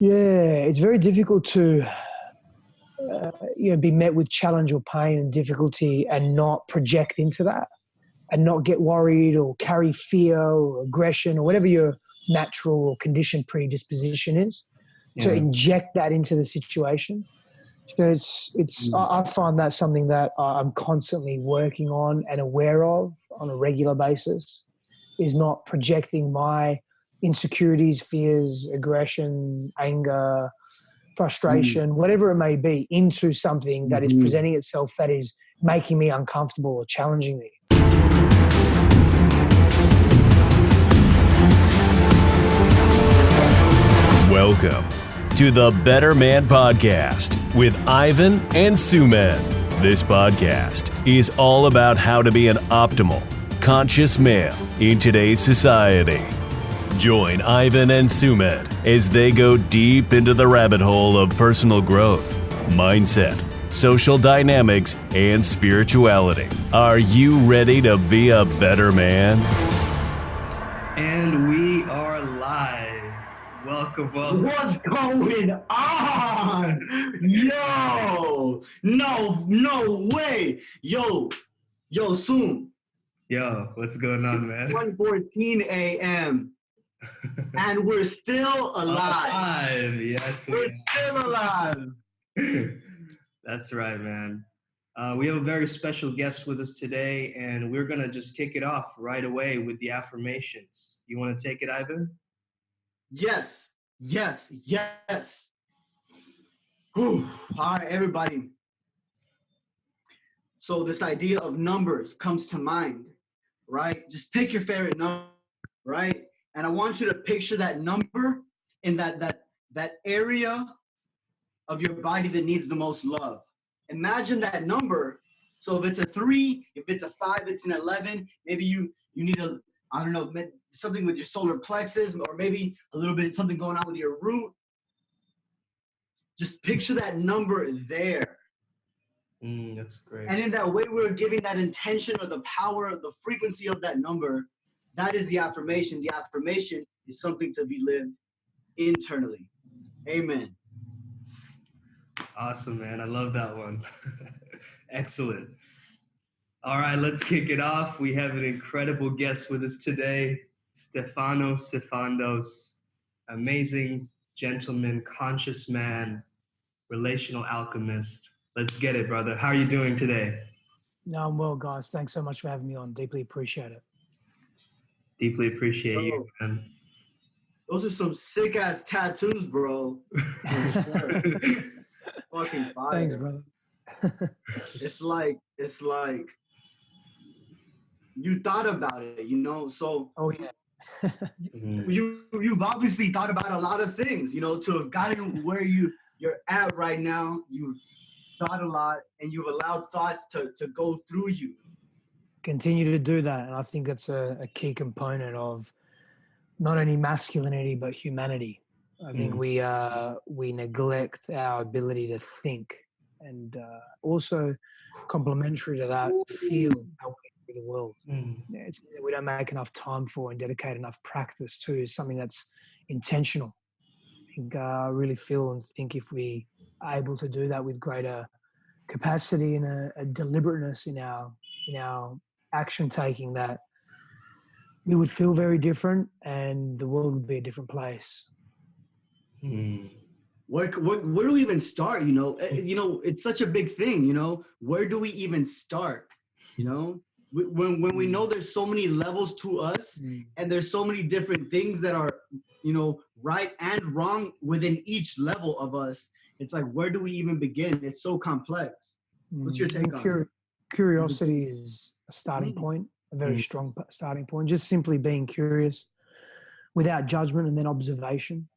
Yeah, it's very difficult to be met with challenge or pain and difficulty and not project into that and not get worried or carry fear or aggression or whatever your natural or conditioned predisposition is. To Yeah. inject that into the situation. So I find that something that I'm constantly working on and aware of on a regular basis, is not projecting my insecurities, fears, aggression, anger, frustration, whatever it may be, into something that is presenting itself that is making me uncomfortable or challenging me. Welcome to the Better Man Podcast with Ivan and Suman. This podcast is all about how to be an optimal, conscious male in today's society. Join Ivan and Suman as they go deep into the rabbit hole of personal growth, mindset, social dynamics, and spirituality. Are you ready to be a better man? And we are live. Welcome. What's going on? Yo, no way. Yo, soon. Yo, what's going on, man? 1:14 a.m. and we're still alive. Yes, we're still alive. That's right, man. We have a very special guest with us today, and we're going to just kick it off right away with the affirmations. You want to take it, Ivan? Yes. Whew. All right, everybody. So this idea of numbers comes to mind, right? Just pick your favorite number, right? And I want you to picture that number in that area of your body that needs the most love. Imagine that number. So if it's a 3, if it's a 5, it's an 11, maybe you need something with your solar plexus, or maybe a little bit something going on with your root. Just picture that number there. That's great. And in that way, we're giving that intention or the power of the frequency of that number. That is the affirmation. The affirmation is something to be lived internally. Amen. Awesome, man. I love that one. Excellent. All right, let's kick it off. We have an incredible guest with us today, Sifandos, amazing gentleman, conscious man, relational alchemist. Let's get it, brother. How are you doing today? No, I'm well, guys. Thanks so much for having me on. Deeply appreciate it. Deeply appreciate you, man. Those are some sick-ass tattoos, bro. Fucking fire. Thanks, brother. It's like you thought about it, so oh yeah. you've obviously thought about a lot of things, to have gotten where you're at right now. You've thought a lot, and you've allowed thoughts to go through you. Continue to do that, and I think that's a key component of not only masculinity but humanity. I think we neglect our ability to think, and also complementary to that, feel our way through the world. It's something that we don't make enough time for and dedicate enough practice to. Is something that's intentional. I think I really feel and think if we are able to do that with greater capacity and a deliberateness in our action taking, that we would feel very different and the world would be a different place. Where do we even start? It's such a big thing. Where do we even start? When we know there's so many levels to us, and there's so many different things that are, right and wrong within each level of us. It's like, where do we even begin? It's so complex. What's your take on it? Curiosity is a starting point, a very strong starting point. Just simply being curious without judgment and then observation.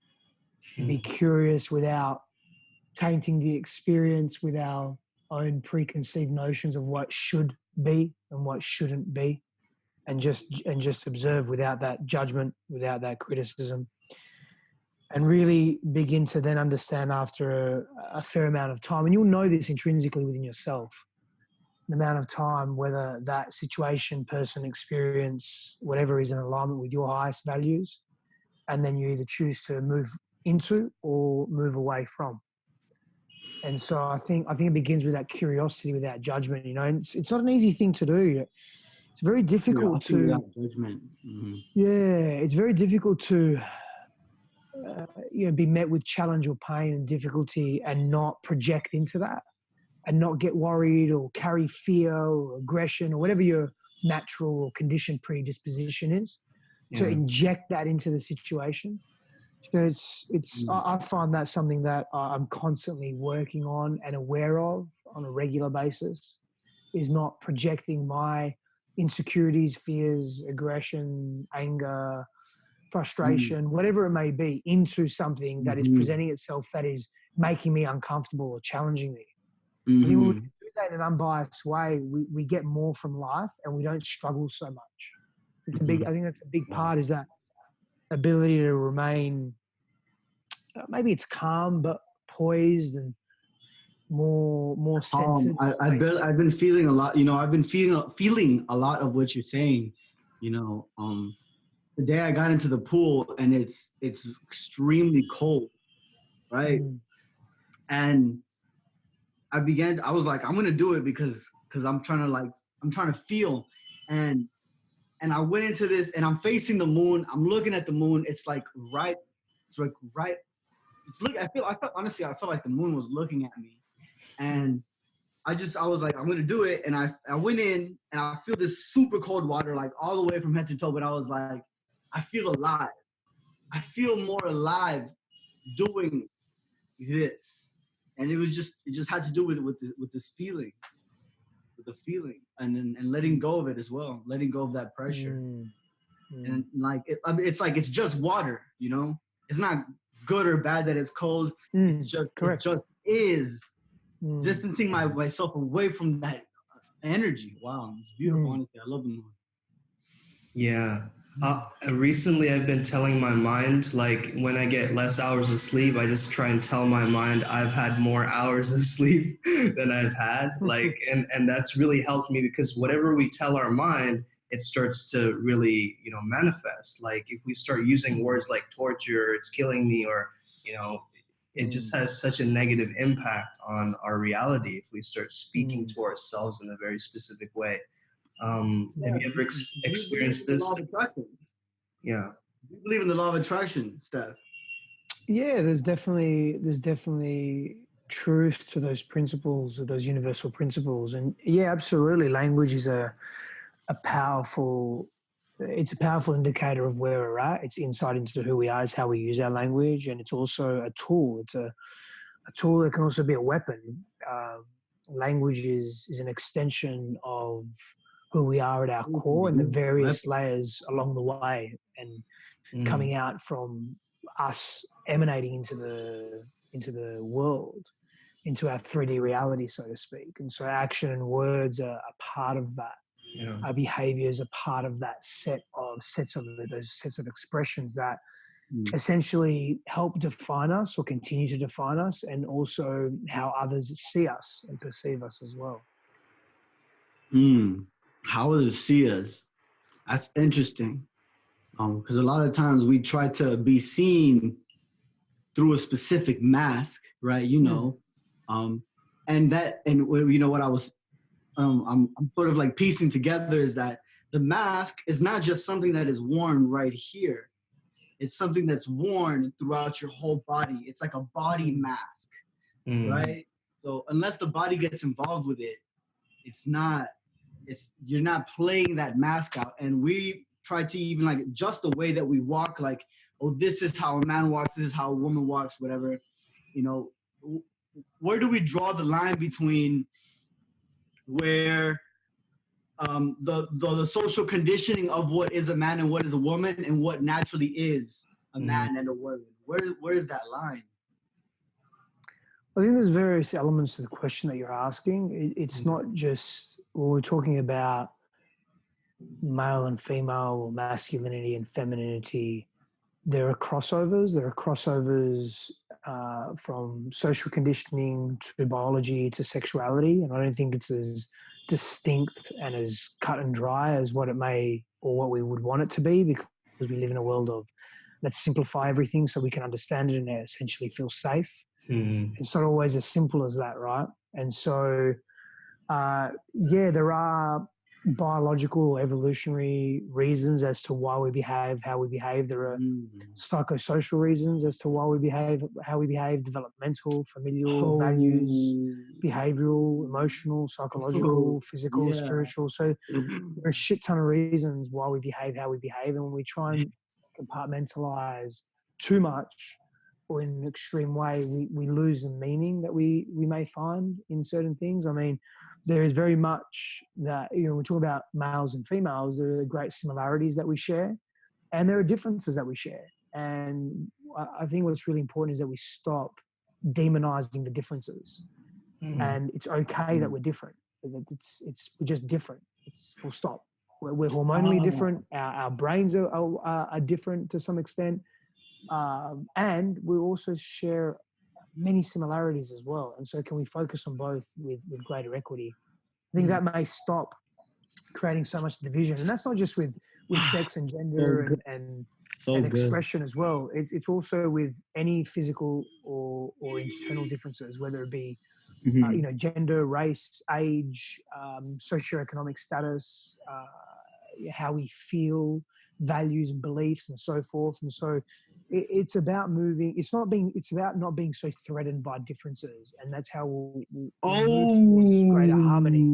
Be curious without tainting the experience with our own preconceived notions of what should be and what shouldn't be, and just observe without that judgment, without that criticism, and really begin to then understand after a fair amount of time, and you'll know this intrinsically within yourself, the amount of time, whether that situation, person, experience, whatever is in alignment with your highest values, and then you either choose to move into or move away from. And so I think it begins with that curiosity without judgment. You know, and it's not an easy thing to do. It's very difficult to. Without judgment. Mm-hmm. Yeah, it's very difficult to, be met with challenge or pain and difficulty and not project into that, and not get worried or carry fear or aggression or whatever your natural or conditioned predisposition is. To inject that into the situation. So I find that's something that I'm constantly working on and aware of on a regular basis, is not projecting my insecurities, fears, aggression, anger, frustration, whatever it may be, into something that is presenting itself that is making me uncomfortable or challenging me. I think when we do that in an unbiased way, we get more from life and we don't struggle so much. I think that's a big part, is that ability to remain, maybe it's calm, but poised and more centered. I've been feeling a lot, I've been feeling a lot of what you're saying, the day I got into the pool and it's extremely cold, right? And I was like, I'm going to do it because I'm trying to feel. And I went into this and I'm facing the moon. I'm looking at the moon. It's like right. Honestly, I felt like the moon was looking at me. And I was like, I'm going to do it. And I went in and I feel this super cold water, like all the way from head to toe. But I was like, I feel alive. I feel more alive doing this. And it just had to do with this feeling. The feeling and letting go of it as well, letting go of that pressure. And like it's just water, it's not good or bad that it's cold. It's just correct. It just is. Distancing myself away from that energy. Wow, it's beautiful. Honestly, I love the moon. Yeah. Recently I've been telling my mind, like when I get less hours of sleep, I just try and tell my mind I've had more hours of sleep than I've had. Like, and that's really helped me, because whatever we tell our mind, it starts to really, manifest. Like if we start using words like torture, it's killing me, or, it just has such a negative impact on our reality if we start speaking to ourselves in a very specific way. Have you ever experienced this? Yeah. Do you believe in the law of attraction, Steph? Yeah, there's definitely truth to those principles, or those universal principles. And yeah, absolutely. Language is a powerful indicator of where we're at. It's insight into who we are, is how we use our language. And it's also a tool. It's a tool that can also be a weapon. Language is an extension of who we are at our core, and the various layers along the way, and coming out from us, emanating into the world, into our 3D reality, so to speak. And so action and words are a part of that. Yeah. Our behaviors are part of that sets of expressions that essentially help define us or continue to define us, and also how others see us and perceive us as well. How others see us? That's interesting. Because a lot of times we try to be seen through a specific mask, right? And what I was, I'm sort of like piecing together is that the mask is not just something that is worn right here. It's something that's worn throughout your whole body. It's like a body mask, right? So unless the body gets involved with it, you're not playing that mask out. And we try to even like just the way that we walk, like, oh, this is how a man walks, this is how a woman walks, whatever. Where do we draw the line between where the social conditioning of what is a man and what is a woman, and what naturally is a man and a woman? Where is that line? I think there's various elements to the question that you're asking. It's not just when we're talking about male and female, or masculinity and femininity. There are crossovers. From social conditioning to biology to sexuality, and I don't think it's as distinct and as cut and dry as what it may, or what we would want it to be, because we live in a world of let's simplify everything so we can understand it and essentially feel safe. Mm. It's not always as simple as that, right? And so, there are biological, evolutionary reasons as to why we behave how we behave. There are psychosocial reasons as to why we behave how we behave, developmental, familial, values, behavioral, emotional, psychological, physical, spiritual. So there are a shit ton of reasons why we behave how we behave. And when we try and compartmentalize too much or in an extreme way, we lose the meaning that we may find in certain things. I mean, there is very much that, we talk about males and females, there are great similarities that we share, and there are differences that we share. And I think what's really important is that we stop demonizing the differences. And it's okay that we're different. We're just different. It's full stop. We're hormonally different. Our brains are different to some extent. And we also share many similarities as well. And so can we focus on both with greater equity? I think that may stop creating so much division. And that's not just with sex and gender and expression as well. It's also with any physical or internal differences, whether it be gender, race, age, socioeconomic status, how we feel, values and beliefs and so forth. And so it's about moving. It's about not being so threatened by differences, and that's how we'll move towards greater harmony.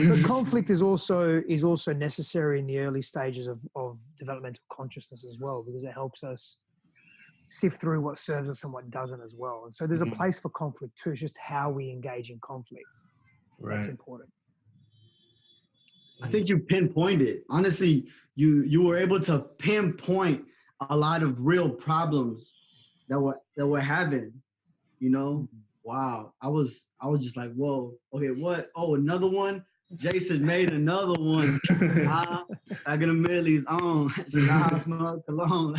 But conflict is also necessary in the early stages of developmental consciousness as well, because it helps us sift through what serves us and what doesn't as well. And so there's a place for conflict too. It's just how we engage in conflict. Right. That's important. I think you pinpointed. Honestly, you were able to pinpoint a lot of real problems that we're having. Wow. I was just like, whoa. Okay, what? Oh, another one. Jason made another one. I can immediately on. Smoke cologne.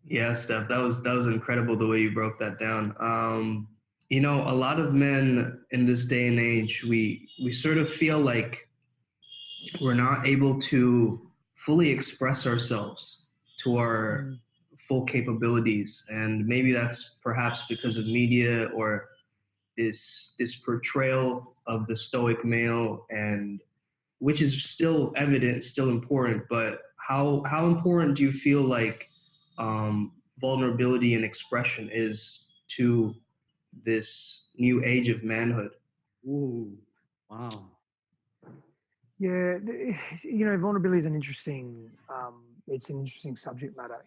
Yeah, Steph, that was incredible the way you broke that down. A lot of men in this day and age, we sort of feel like we're not able to fully express ourselves to our full capabilities. And maybe that's perhaps because of media or this portrayal of the stoic male, and which is still evident, still important. But how important do you feel like vulnerability and expression is to this new age of manhood? Ooh, wow. Yeah, vulnerability is an interesting subject matter.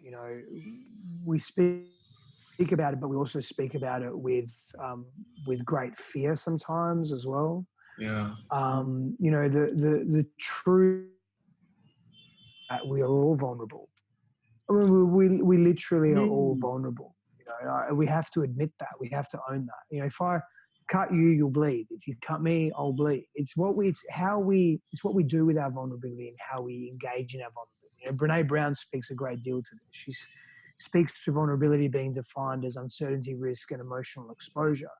We speak about it, but we also speak about it with great fear sometimes as well. Yeah. The truth that we are all vulnerable. I mean, we literally are all vulnerable. We have to admit that. We have to own that. If I cut you, you'll bleed. If you cut me, I'll bleed. It's what we do with our vulnerability and how we engage in our vulnerability. Brene Brown speaks a great deal to this. She speaks to vulnerability being defined as uncertainty, risk, and emotional exposure.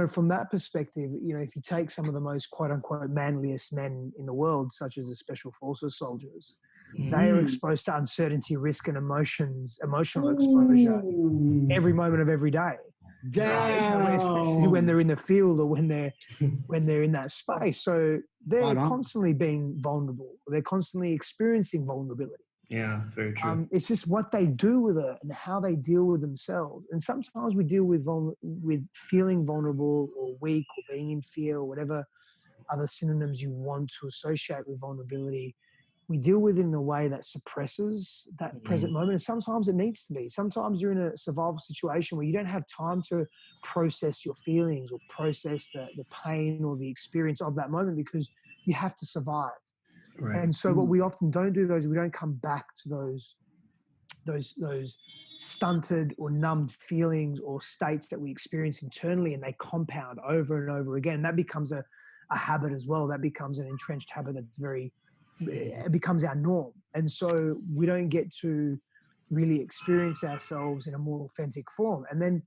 From that perspective, if you take some of the most quote unquote manliest men in the world, such as the Special Forces soldiers, they are exposed to uncertainty, risk, and emotional exposure every moment of every day. Especially when they're in the field or when they're in that space. So they're constantly being vulnerable. They're constantly experiencing vulnerability. Yeah, very true. It's just what they do with it and how they deal with themselves. And sometimes we deal with feeling vulnerable or weak or being in fear or whatever other synonyms you want to associate with vulnerability. We deal with it in a way that suppresses that present moment. And sometimes it needs to be. Sometimes you're in a survival situation where you don't have time to process your feelings or process the pain or the experience of that moment because you have to survive. Right. And so what we often don't do is we don't come back to those stunted or numbed feelings or states that we experience internally, and they compound over and over again. And that becomes a habit as well. That becomes an entrenched habit it becomes our norm. And so we don't get to really experience ourselves in a more authentic form. And then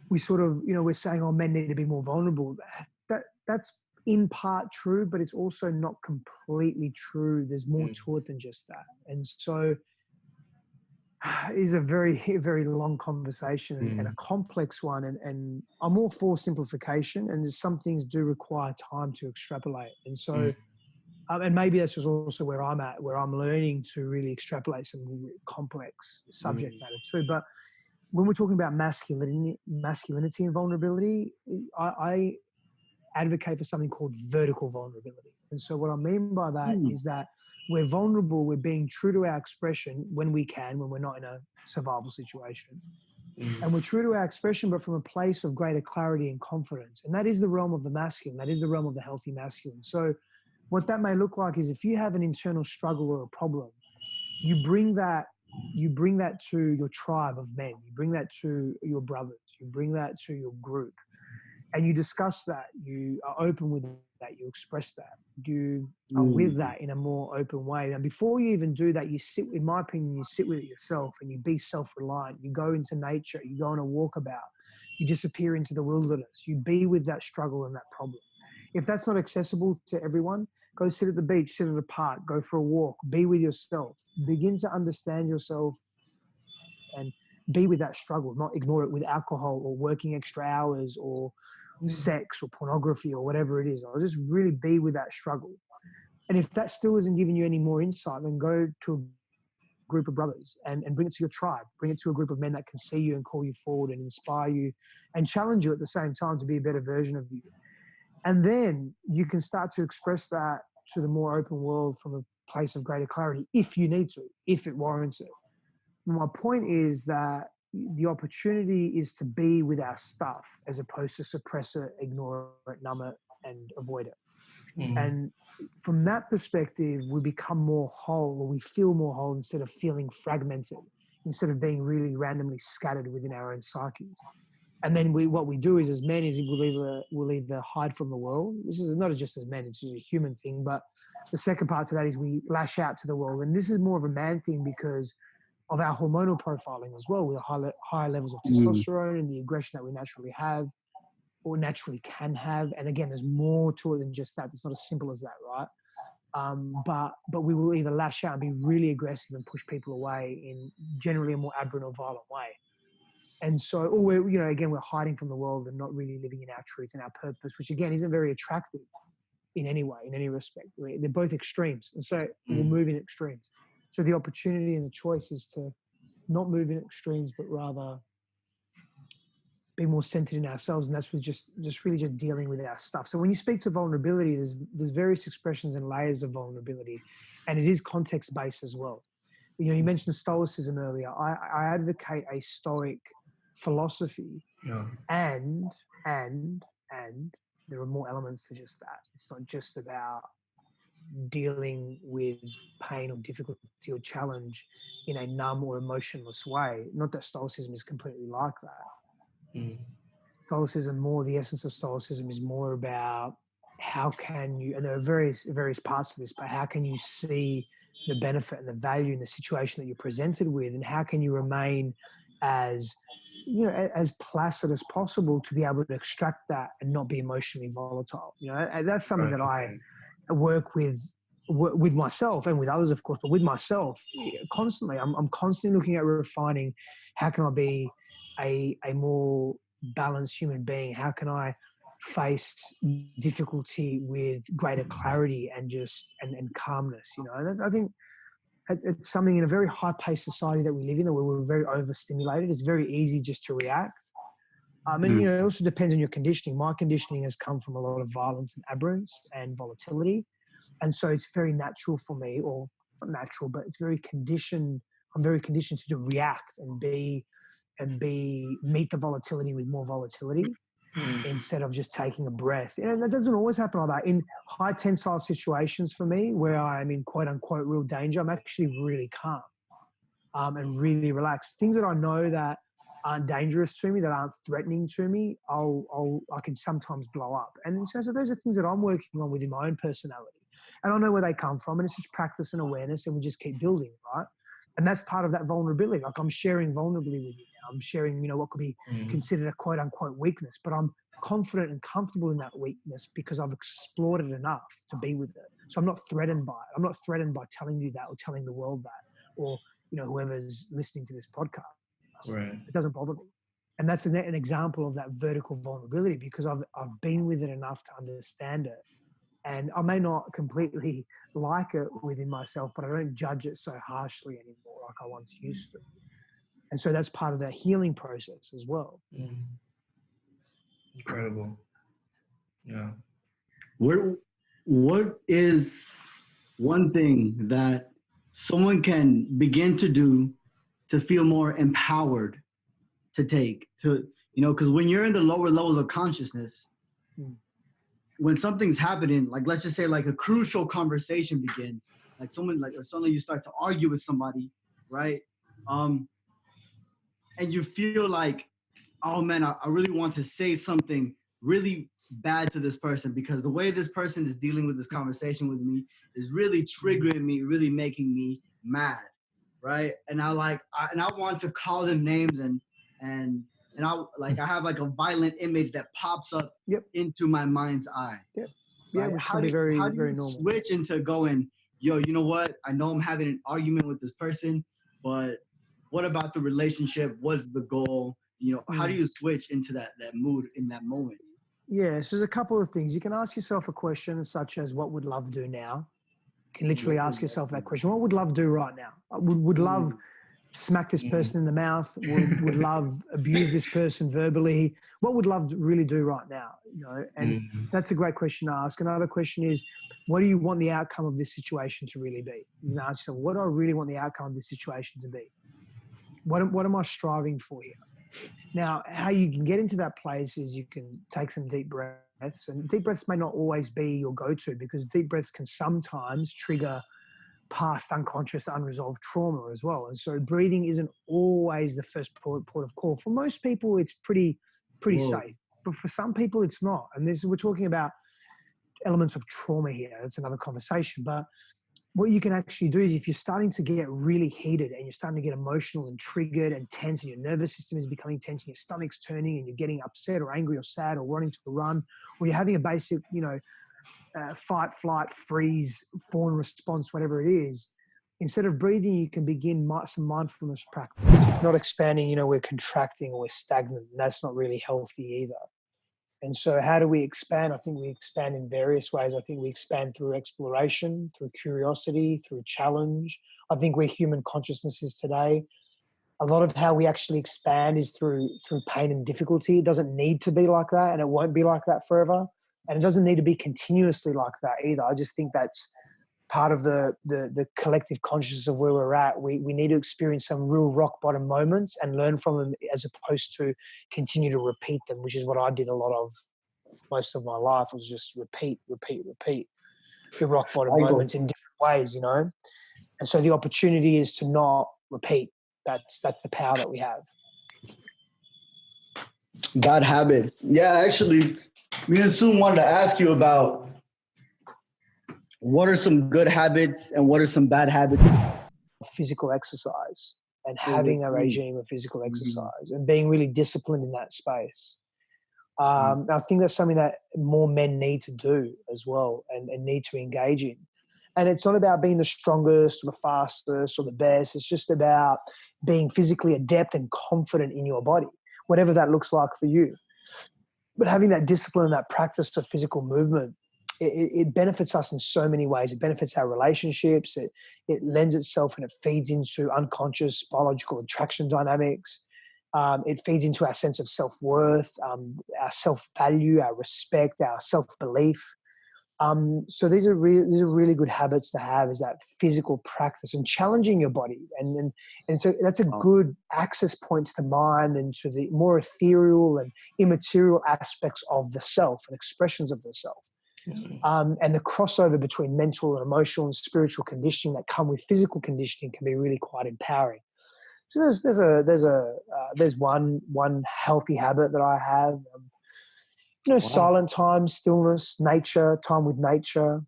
we sort of, we're saying, men need to be more vulnerable. That's in part true, but it's also not completely true. There's more to it than just that. And so it is a very, very long conversation and a complex one. And I'm all for simplification, and some things do require time to extrapolate. And so, and maybe that's just also where I'm at, where I'm learning to really extrapolate some complex subject matter too. But when we're talking about masculinity and vulnerability, I advocate for something called vertical vulnerability. And so what I mean by that is that we're vulnerable, we're being true to our expression when we can, when we're not in a survival situation. And we're true to our expression, but from a place of greater clarity and confidence. And that is the realm of the masculine. That is the realm of the healthy masculine. So what that may look like is if you have an internal struggle or a problem, you bring that to your tribe of men, you bring that to your brothers, you bring that to your group, and you discuss that, you are open with that, you express that, you are with that in a more open way. And before you even do that, you sit, in my opinion, you sit with it yourself and you be self-reliant. You go into nature, you go on a walkabout, you disappear into the wilderness, you be with that struggle and that problem. If that's not accessible to everyone, go sit at the beach, sit at a park, go for a walk, be with yourself, begin to understand yourself and be with that struggle, not ignore it with alcohol or working extra hours or sex or pornography or whatever it is. I'll just really be with that struggle. And if that still isn't giving you any more insight, then go to a group of brothers and bring it to your tribe, bring it to a group of men that can see you and call you forward and inspire you and challenge you at the same time to be a better version of you. And then you can start to express that to the more open world from a place of greater clarity if you need to, if it warrants it. My point is that the opportunity is to be with our stuff as opposed to suppress it, ignore it, numb it, and avoid it. And from that perspective, we become more whole, or we feel more whole instead of feeling fragmented, instead of being really randomly scattered within our own psyches. And then what we do is, as men, is we'll either hide from the world, which is not just as men, it's just a human thing. But the second part to that is we lash out to the world. And this is more of a man thing because of our hormonal profiling as well, with higher levels of testosterone and the aggression that we naturally have or naturally can have. And again, there's more to it than just that. It's not as simple as that, right? But we will either lash out and be really aggressive and push people away in generally a more aberrant or violent way. And so, or we're hiding from the world and not really living in our truth and our purpose, which again isn't very attractive in any way, in any respect. They're both extremes. And so we'll move in extremes. So the opportunity and the choice is to not move in extremes, but rather be more centered in ourselves. And that's with just really just dealing with our stuff. So when you speak to vulnerability, there's various expressions and layers of vulnerability, and it is context-based as well. You mentioned Stoicism earlier. I advocate a Stoic philosophy, and there are more elements to just that. It's not just about dealing with pain or difficulty or challenge in a numb or emotionless way. Not that Stoicism is completely like that. Stoicism, the essence of Stoicism is more about how can you, and there are various parts of this, but how can you see the benefit and the value in the situation that you're presented with, and how can you remain as placid as possible to be able to extract that and not be emotionally volatile. And that's something that I work with myself and with others, of course, but with myself constantly. I'm constantly looking at refining. How can I be a more balanced human being? How can I face difficulty with greater clarity and calmness? And I think it's something in a very high-paced society that we live in, where we're very overstimulated. It's very easy just to react. And it also depends on your conditioning. My conditioning has come from a lot of violence and aberrance and volatility. And so it's very natural for me, or not natural, but it's very conditioned. I'm very conditioned to react and meet the volatility with more volatility instead of just taking a breath. And that doesn't always happen like that. In high tensile situations for me, where I'm in quote unquote real danger, I'm actually really calm and really relaxed. Things that I know that aren't dangerous to me, that aren't threatening to me, I can sometimes blow up. And so those are things that I'm working on within my own personality. And I know where they come from, and it's just practice and awareness, and we just keep building, right? And that's part of that vulnerability. Like, I'm sharing vulnerability with you now. I'm sharing, what could be considered a quote unquote weakness, but I'm confident and comfortable in that weakness because I've explored it enough to be with it. So I'm not threatened by it. I'm not threatened by telling you that or telling the world that, or, whoever's listening to this podcast. Right. It doesn't bother me. And that's an example of that vertical vulnerability, because I've been with it enough to understand it. And I may not completely like it within myself, but I don't judge it so harshly anymore like I once used to. And so that's part of that healing process as well. Mm. Incredible. Yeah. What is one thing that someone can begin to do to feel more empowered to take to, because when you're in the lower levels of consciousness, when something's happening, like let's just say like a crucial conversation begins, like or suddenly you start to argue with somebody, right? And you feel like, oh man, I really want to say something really bad to this person because the way this person is dealing with this conversation with me is really triggering me, really making me mad, right? And I want to call them names and I have like a violent image that pops up into my mind's eye. Yep. Yeah, right? which can be very, very normal. Switch into going, yo, you know what? I know I'm having an argument with this person, but what about the relationship? What's the goal? How do you switch into that mood in that moment? Yeah, so there's a couple of things. You can ask yourself a question such as, what would love do now? You can literally ask yourself that question. What would love do right now? Would love smack this person in the mouth? Would love abuse this person verbally? What would love really do right now? And that's a great question to ask. Another question is, what do you want the outcome of this situation to really be? You can ask yourself, what do I really want the outcome of this situation to be? What am I striving for here? Now, how you can get into that place is you can take some deep breaths, and deep breaths may not always be your go-to because deep breaths can sometimes trigger past unconscious, unresolved trauma as well. And so breathing isn't always the first port of call. For most people, it's pretty safe, but for some people, it's not. And we're talking about elements of trauma here. That's another conversation. But what you can actually do is if you're starting to get really heated and you're starting to get emotional and triggered and tense and your nervous system is becoming tense and your stomach's turning and you're getting upset or angry or sad or wanting to run, or you're having a basic, fight, flight, freeze, fawn response, whatever it is, instead of breathing, you can begin some mindfulness practice. If not expanding, we're contracting or we're stagnant, and that's not really healthy either. And so how do we expand? I think we expand in various ways. I think we expand through exploration, through curiosity, through challenge. I think where human consciousness is today, a lot of how we actually expand is through pain and difficulty. It doesn't need to be like that, and it won't be like that forever. And it doesn't need to be continuously like that either. I just think that's part of the collective consciousness of where we're at. We need to experience some real rock bottom moments and learn from them as opposed to continue to repeat them, which is what I did a lot of most of my life, was just repeat the rock bottom moments in different ways, And so the opportunity is to not repeat. That's the power that we have. Bad habits. Yeah, actually, me and Sue wanted to ask you about what are some good habits and what are some bad habits? Physical exercise and having a regime of physical exercise and being really disciplined in that space. I think that's something that more men need to do as well and need to engage in. And it's not about being the strongest or the fastest or the best. It's just about being physically adept and confident in your body, whatever that looks like for you. But having that discipline and that practice of physical movement, it benefits us in so many ways. It benefits our relationships. It lends itself and it feeds into unconscious biological attraction dynamics. It feeds into our sense of self-worth, our self-value, our respect, our self-belief. So these are really good habits to have, is that physical practice and challenging your body. And so that's a good access point to the mind and to the more ethereal and immaterial aspects of the self and expressions of the self. And the crossover between mental and emotional and spiritual conditioning that come with physical conditioning can be really quite empowering. So there's one healthy habit that I have. Silent time, stillness, nature, time with nature,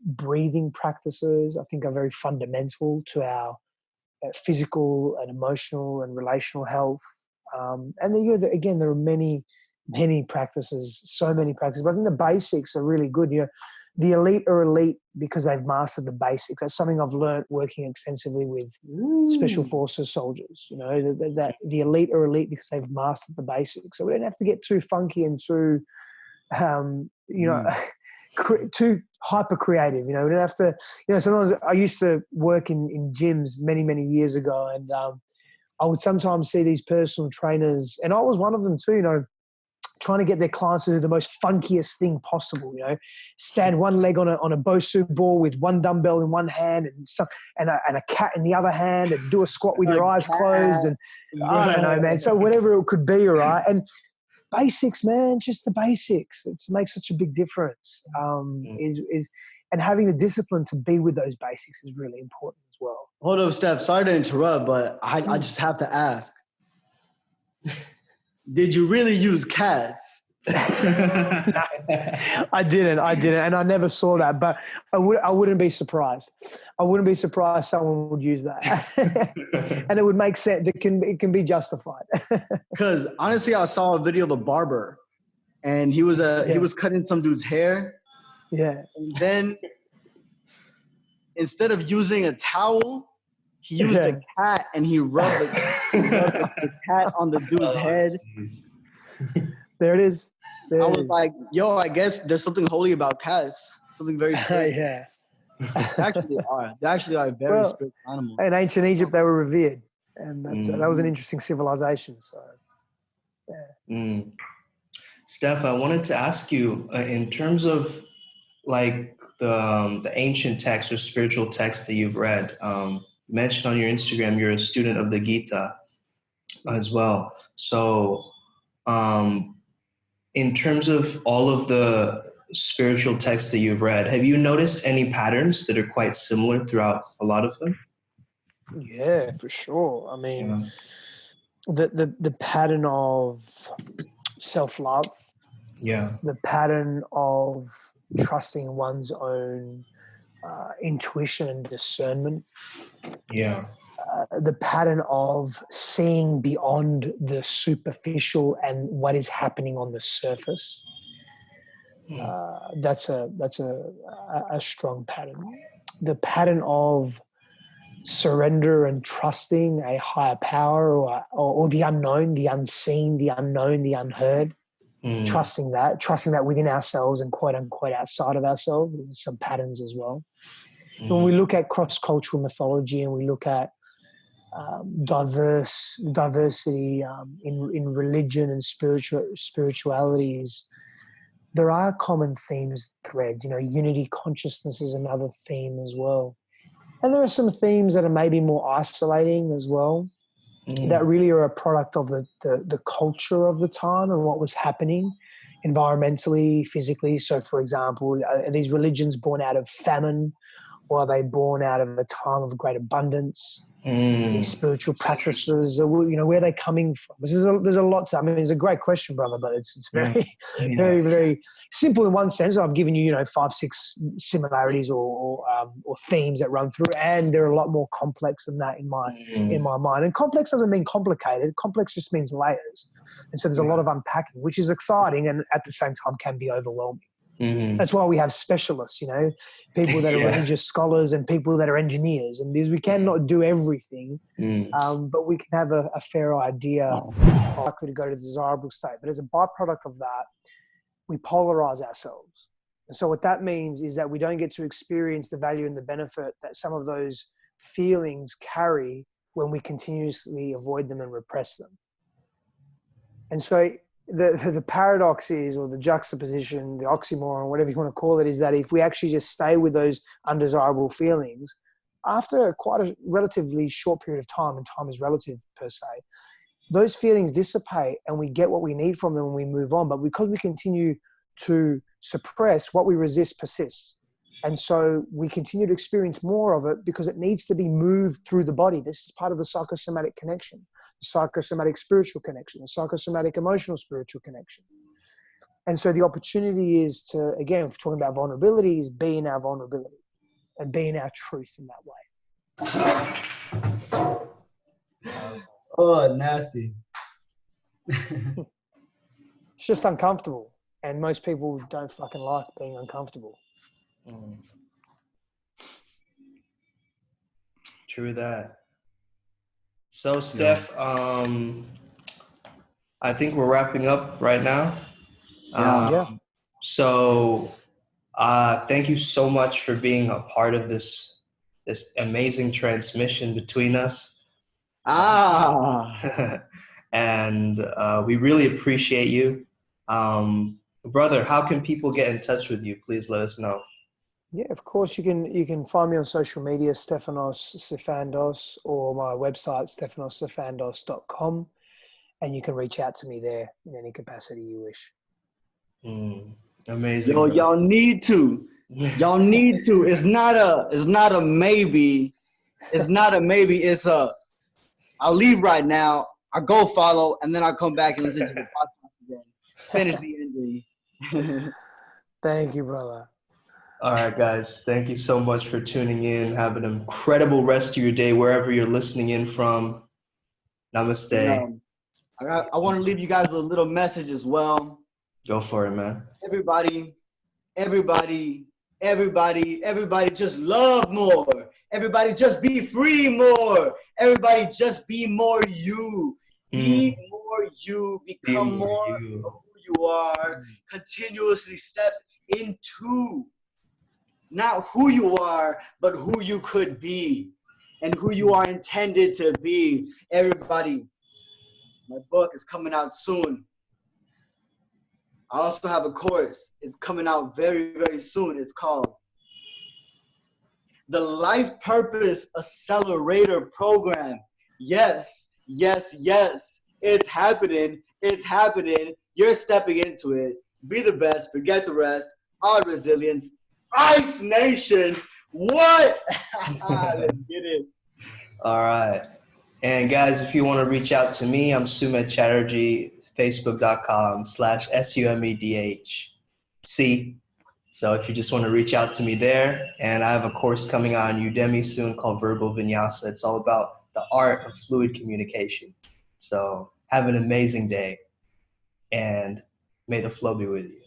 breathing practices, I think are very fundamental to our physical and emotional and relational health. And there are many many practices, so many practices. But I think the basics are really good. You know, the elite are elite because they've mastered the basics. That's something I've learned working extensively with special forces soldiers. You know, that the elite are elite because they've mastered the basics. So we don't have to get too funky and too, too hyper creative. You know, we don't have to. You know, sometimes I used to work in gyms many years ago, and I would sometimes see these personal trainers, and I was one of them too. You know, trying to get their clients to do the most funkiest thing possible, you know, stand one leg on a Bosu ball with one dumbbell in one hand and a cat in the other hand, and do a squat with your eyes closed, and I don't know, man. So whatever it could be, right? And basics, man, just the basics. It makes such a big difference. And having the discipline to be with those basics is really important as well. Hold up, Steph. Sorry to interrupt, but I just have to ask. Did you really use cats? I didn't, and I never saw that. But I wouldn't be surprised. I wouldn't be surprised someone would use that, and it would make sense. It can be justified. Because honestly, I saw a video of a barber, and he was cutting some dude's hair. Yeah. And then instead of using a towel, he used a cat, and he rubbed the cat on the dude's head. There it is. I was like, yo, I guess there's something holy about cats. Something very spiritual. Yeah. They actually are very spiritual animals. In ancient Egypt, they were revered. And that was an interesting civilization. So, yeah. Steph, I wanted to ask you, in terms of like the ancient texts or spiritual texts that you've read, you mentioned on your Instagram you're a student of the Gita as well. So in terms of all of the spiritual texts that you've read, have you noticed any patterns that are quite similar throughout a lot of them? Yeah, for sure. I mean, the pattern of self-love, the pattern of trusting one's own intuition and discernment, the pattern of seeing beyond the superficial and what is happening on the surface. That's a strong pattern. The pattern of surrender and trusting a higher power or the unknown, the unseen, the unknown, the unheard. Trusting that within ourselves and quote unquote outside of ourselves. There's some patterns as well. When we look at cross-cultural mythology and we look at diversity in religion and spiritualities, there are common themes, threads. You know, unity consciousness is another theme as well. And there are some themes that are maybe more isolating as well, that really are a product of the culture of the time and what was happening environmentally, physically. So, for example, are these religions born out of famine, or are they born out of a time of great abundance? These spiritual practices, you know, where are they coming from? There's a lot to, I mean, it's a great question, brother, but it's very, very, very simple in one sense. I've given you, 5-6 similarities or themes that run through, and they're a lot more complex than that in my mind. And complex doesn't mean complicated. Complex just means layers. And so there's a lot of unpacking, which is exciting and at the same time can be overwhelming. That's why we have specialists, people that are religious scholars and people that are engineers, and because we cannot do everything, but we can have a fair idea of likely to go to the desirable state. But as a byproduct of that, we polarize ourselves. And so what that means is that we don't get to experience the value and the benefit that some of those feelings carry when we continuously avoid them and repress them. And so the paradox is, or the juxtaposition, the oxymoron, whatever you want to call it, is that if we actually just stay with those undesirable feelings, after quite a relatively short period of time, and time is relative per se, those feelings dissipate and we get what we need from them and we move on. But because we continue to suppress, what we resist persists. And so we continue to experience more of it because it needs to be moved through the body. This is part of the psychosomatic connection, the psychosomatic spiritual connection, the psychosomatic emotional spiritual connection. And so the opportunity is to, again, if we're talking about vulnerability, is be in our vulnerability and be in our truth in that way. Oh, nasty. It's just uncomfortable. And most people don't fucking like being uncomfortable. True that. So, Steph, I think we're wrapping up right now. Yeah. So, thank you so much for being a part of this amazing transmission between us. And we really appreciate you. Brother, how can people get in touch with you? Please let us know. Yeah, of course. You can find me on social media, Stefanos Sifandos, or my website, stefanosstefandos.com. And you can reach out to me there in any capacity you wish. Amazing. Yo, y'all need to. Y'all need to. It's not a maybe. It's not a maybe. It's a, I'll leave right now. I go follow, and then I'll come back and listen to the podcast again. Finish the ending. Thank you, brother. All right, guys. Thank you so much for tuning in. Have an incredible rest of your day wherever you're listening in from. Namaste. I want to leave you guys with a little message as well. Go for it, man. Everybody just love more. Everybody just be free more. Everybody just be more you. Be more you. Become more of who you are. Continuously step into not who you are, but who you could be and who you are intended to be. Everybody, my book is coming out soon. I also have a course. It's coming out very, very soon. It's called the Life Purpose Accelerator Program. Yes. It's happening. You're stepping into it. Be the best. Forget the rest. Our resilience. Ice Nation. What? Let's get it. All right. And guys, if you want to reach out to me, I'm Sumed Chatterjee, facebook.com/SUMEDHC. So if you just want to reach out to me there, and I have a course coming out on Udemy soon called Verbal Vinyasa. It's all about the art of fluid communication. So have an amazing day, and may the flow be with you.